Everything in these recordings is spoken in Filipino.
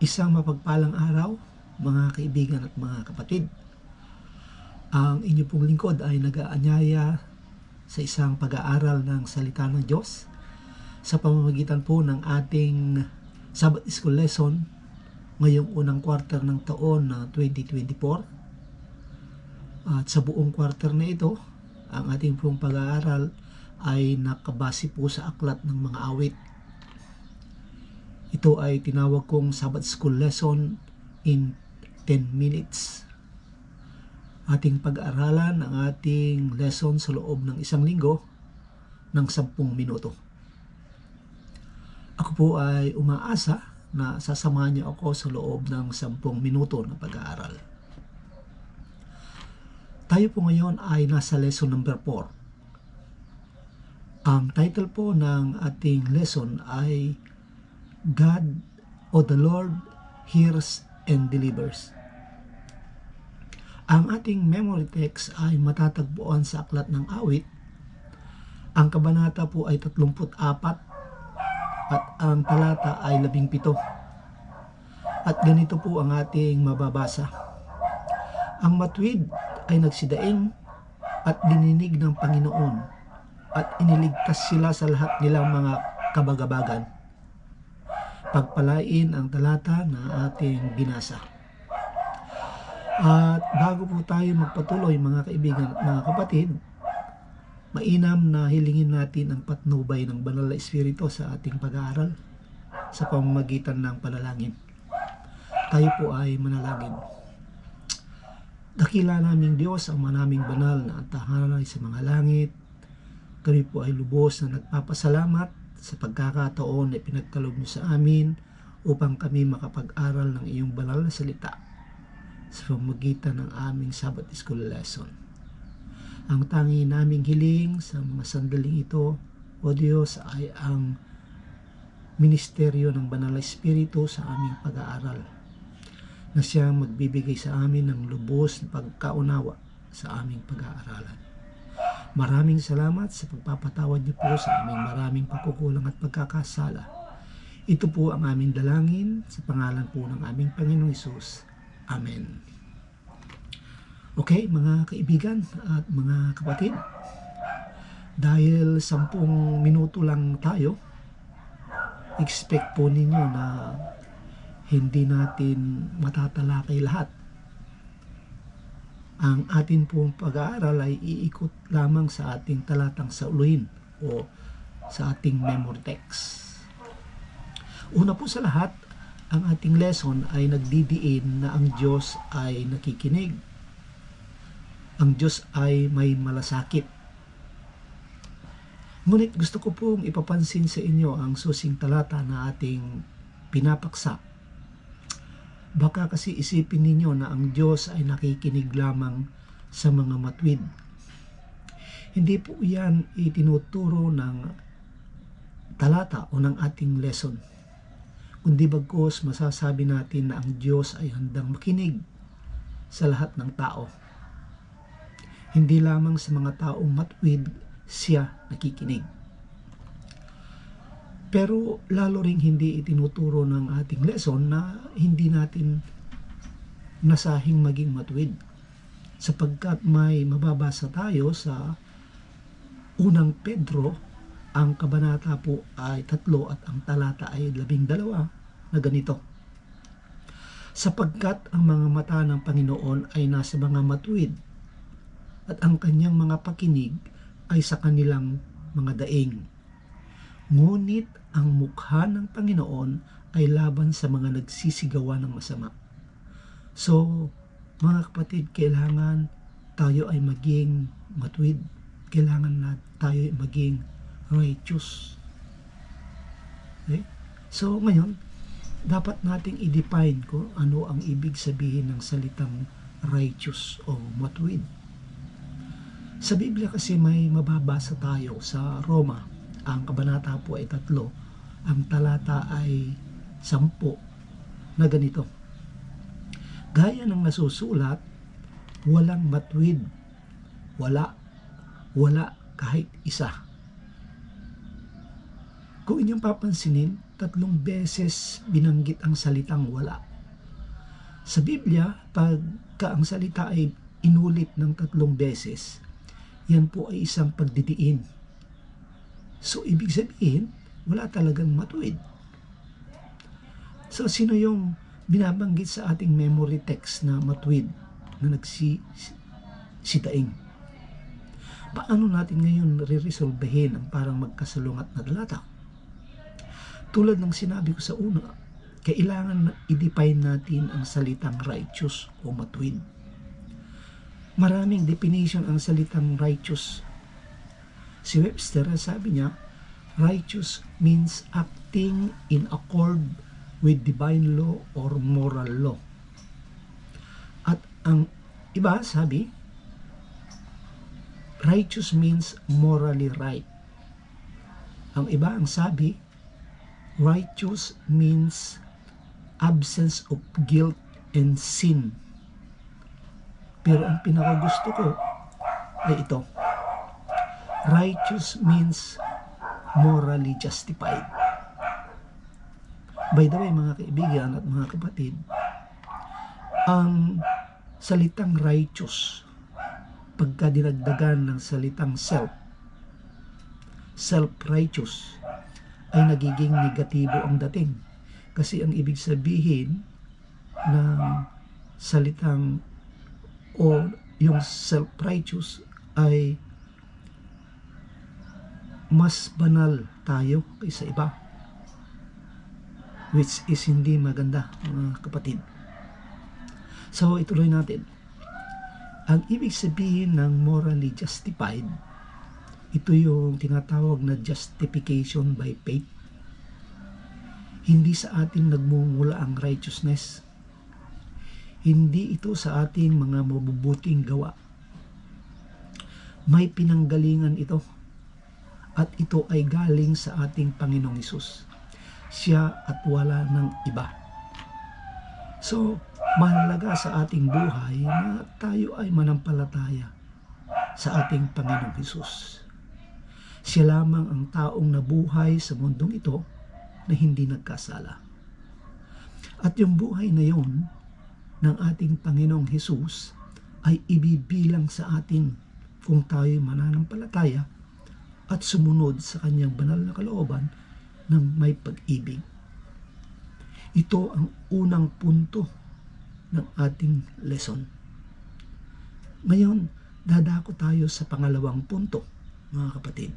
Isang mapagpalang araw, mga kaibigan at mga kapatid. Ang inyo pong lingkod ay nag-aanyaya sa isang pag-aaral ng salita ng Diyos sa pamamagitan po ng ating Sabbath School lesson ngayong unang quarter ng taon na 2024. At sa buong quarter na ito, ang ating pong pag-aaral ay nakabase po sa aklat ng mga awit. Ito ay tinawag kong Sabbath School lesson in 10 minutes. Ating pag-aaralan ang ating lesson sa loob ng isang linggo ng 10 minuto. Ako po ay umaasa na sasamahan niyo ako sa loob ng 10 minuto na pag-aaral. Tayo po ngayon ay nasa lesson number 4. Ang title po ng ating lesson ay God o the Lord hears and delivers. Ang ating memory text ay matatagpuan sa aklat ng awit. Ang kabanata po ay 34 at ang talata ay 17. At ganito po ang ating mababasa. Ang matuwid ay nagsidaing at dininig ng Panginoon at iniligtas sila sa lahat nilang mga kabagabagan. Pagpalain ang talata na ating binasa. At bago po tayo magpatuloy mga kaibigan at mga kapatid, mainam na hilingin natin ang patnubay ng Banal na Espiritu sa ating pag-aaral sa pamamagitan ng panalangin. Tayo po ay manalangin. Dakila naming Diyos, ang manaming banal na antahanay sa mga langit, kami po ay lubos na nagpapasalamat sa pagkakataon na pinagkaloob niyo sa amin upang kami makapag-aral ng iyong banal na salita sa pamamagitan ng aming Sabbath School lesson. Ang tangi naming hiling sa mga sandaling ito, O Diyos, ay ang ministeryo ng Banal na Espiritu sa aming pag-aaral, na siyang magbibigay sa amin ng lubos na pagkaunawa sa aming pag-aaralan. Maraming salamat sa pagpapatawad niyo po sa aming maraming pagkukulang at pagkakasala. Ito po ang aming dalangin sa pangalan po ng aming Panginoong Hesus. Amen. Okay, mga kaibigan at mga kapatid, dahil 10 minuto lang tayo, expect po ninyo na hindi natin matatalakay lahat. Ang atin pong pag-aaral ay iikot lamang sa ating talatang sauluhin o sa ating memory text. Una po sa lahat, ang ating lesson ay nagdidiin na ang Diyos ay nakikinig. Ang Diyos ay may malasakit. Ngunit gusto ko pong ipapansin sa inyo ang susing talata na ating pinapaksa. Baka kasi isipin ninyo na ang Diyos ay nakikinig lamang sa mga matuwid. Hindi po yan itinuturo ng talata o ng ating lesson. Kundi bagkus masasabi natin na ang Diyos ay handang makinig sa lahat ng tao. Hindi lamang sa mga taong matuwid siya nakikinig. Pero lalo ring hindi itinuturo ng ating lesson na hindi natin nasahing maging matuwid. Sapagkat may mababasa tayo sa unang Pedro, ang kabanata po ay 3 at ang talata ay 12 na ganito. Sapagkat ang mga mata ng Panginoon ay nasa mga matuwid at ang kanyang mga pakinig ay sa kanilang mga daing. Ngunit ang mukha ng Panginoon ay laban sa mga nagsisigawan ng masama. So, mga kapatid, kailangan tayo ay maging matuwid. Kailangan na tayo ay maging righteous. Okay? So, ngayon, dapat nating i-define ko ano ang ibig sabihin ng salitang righteous o matuwid. Sa Biblia kasi may mababasa tayo sa Roma. Ang kabanata po ay 3. Ang talata ay 10 na ganito. Gaya ng nasusulat, walang matuwid. Wala kahit isa. Kung inyong papansinin, 3 beses binanggit ang salitang wala. Sa Biblia, pagka ang salita ay inulit ng 3 beses, yan po ay isang pagdidiin. So, ibig sabihin, wala talagang matuwid. So, sino yung binabanggit sa ating memory text na matuwid, na nagsisitaing? Paano natin ngayon re-resolvehin ang parang magkasalungat na talata? Tulad ng sinabi ko sa una, kailangan i-define natin ang salitang righteous o matuwid. Maraming definition ang salitang righteous. Si Webster, sabi niya, righteous means acting in accord with divine law or moral law. At ang iba sabi, righteous means morally right. Ang iba ang sabi, righteous means absence of guilt and sin. Pero ang pinakagusto ko ay ito. Righteous means morally justified. By the way, mga kaibigan at mga kapatid, ang salitang righteous, pagka dinagdagan ng salitang self-righteous, ay nagiging negatibo ang dating. Kasi ang ibig sabihin ng salitang o yung self-righteous ay mas banal tayo kaysa iba, which is hindi maganda, mga kapatid. So, ituloy natin. Ang ibig sabihin ng morally justified, ito yung tinatawag na justification by faith. Hindi sa ating nagmumula ang righteousness. Hindi ito sa ating mga mabubuting gawa. May pinanggalingan ito. At ito ay galing sa ating Panginoong Hesus. Siya at wala ng iba. So, mahalaga sa ating buhay na tayo ay manampalataya sa ating Panginoong Hesus. Siya lamang ang taong nabuhay sa mundong ito na hindi nagkasala. At yung buhay na yon ng ating Panginoong Hesus ay ibibilang sa atin kung tayo mananampalataya at sumunod sa kanyang banal na kalooban ng may pag-ibig. Ito ang unang punto ng ating lesson. Ngayon, dadako tayo sa pangalawang punto, mga kapatid.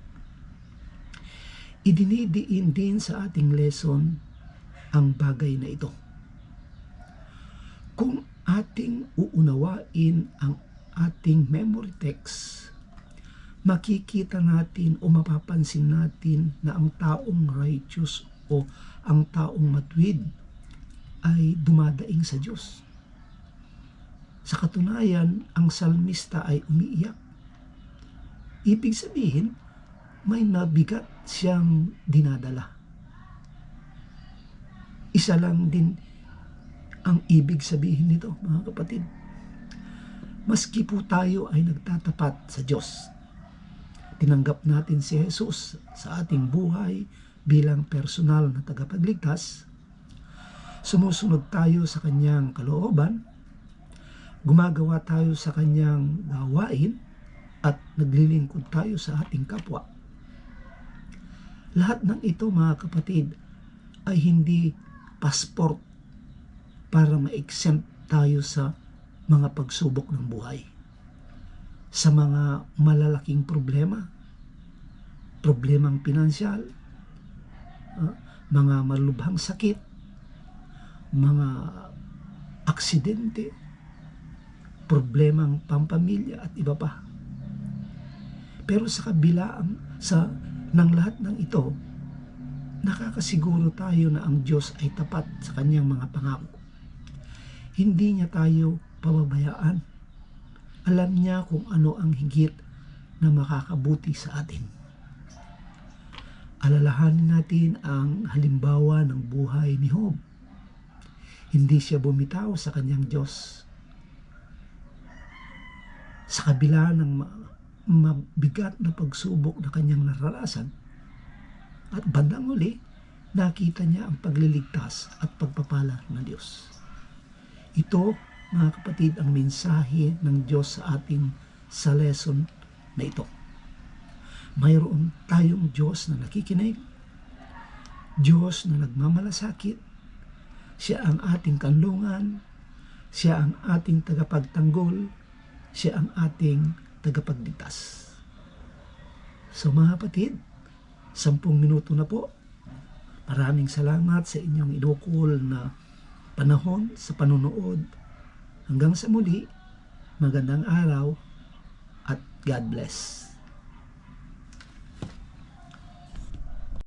Idinidiin din sa ating lesson ang bagay na ito. Kung ating uunawain ang ating memory text, makikita natin o mapapansin natin na ang taong righteous o ang taong matuwid ay dumadaing sa Diyos. Sa katunayan, ang salmista ay umiiyak. Ibig sabihin, may mabigat siyang dinadala. Isa lang din ang ibig sabihin nito, mga kapatid. Maski po tayo ay nagtatapat sa Diyos, tinanggap natin si Jesus sa ating buhay bilang personal na tagapagligtas, sumusunod tayo sa kanyang kalooban, gumagawa tayo sa kanyang gawain, at naglilingkod tayo sa ating kapwa. Lahat ng ito, mga kapatid, ay hindi passport para ma-exempt tayo sa mga pagsubok ng buhay. Sa mga malalaking problemang pinansyal, mga malubhang sakit, mga aksidente, problemang pampamilya at iba pa. Pero sa kabila ng lahat ng ito, nakakasiguro tayo na ang Diyos ay tapat sa kanyang mga pangako. Hindi niya tayo pababayaan. Alam niya kung ano ang higit na makakabuti sa atin. Alalahanin natin ang halimbawa ng buhay ni Job. Hindi siya bumitaw sa kanyang Diyos. Sa kabila ng mabigat na pagsubok na kanyang naranasan, at bandang huli, nakita niya ang pagliligtas at pagpapala ng Diyos. Ito, mga kapatid, ang mensahe ng Diyos sa atin sa lesson na ito. Mayroon tayong Diyos na nakikinig, Diyos na nagmamalasakit, siya ang ating kanlungan, siya ang ating tagapagtanggol, siya ang ating tagapagligtas. So mga kapatid, 10 minuto na po. Maraming salamat sa inyong inukol na panahon sa panonood. Hanggang sa muli, magandang araw at God bless.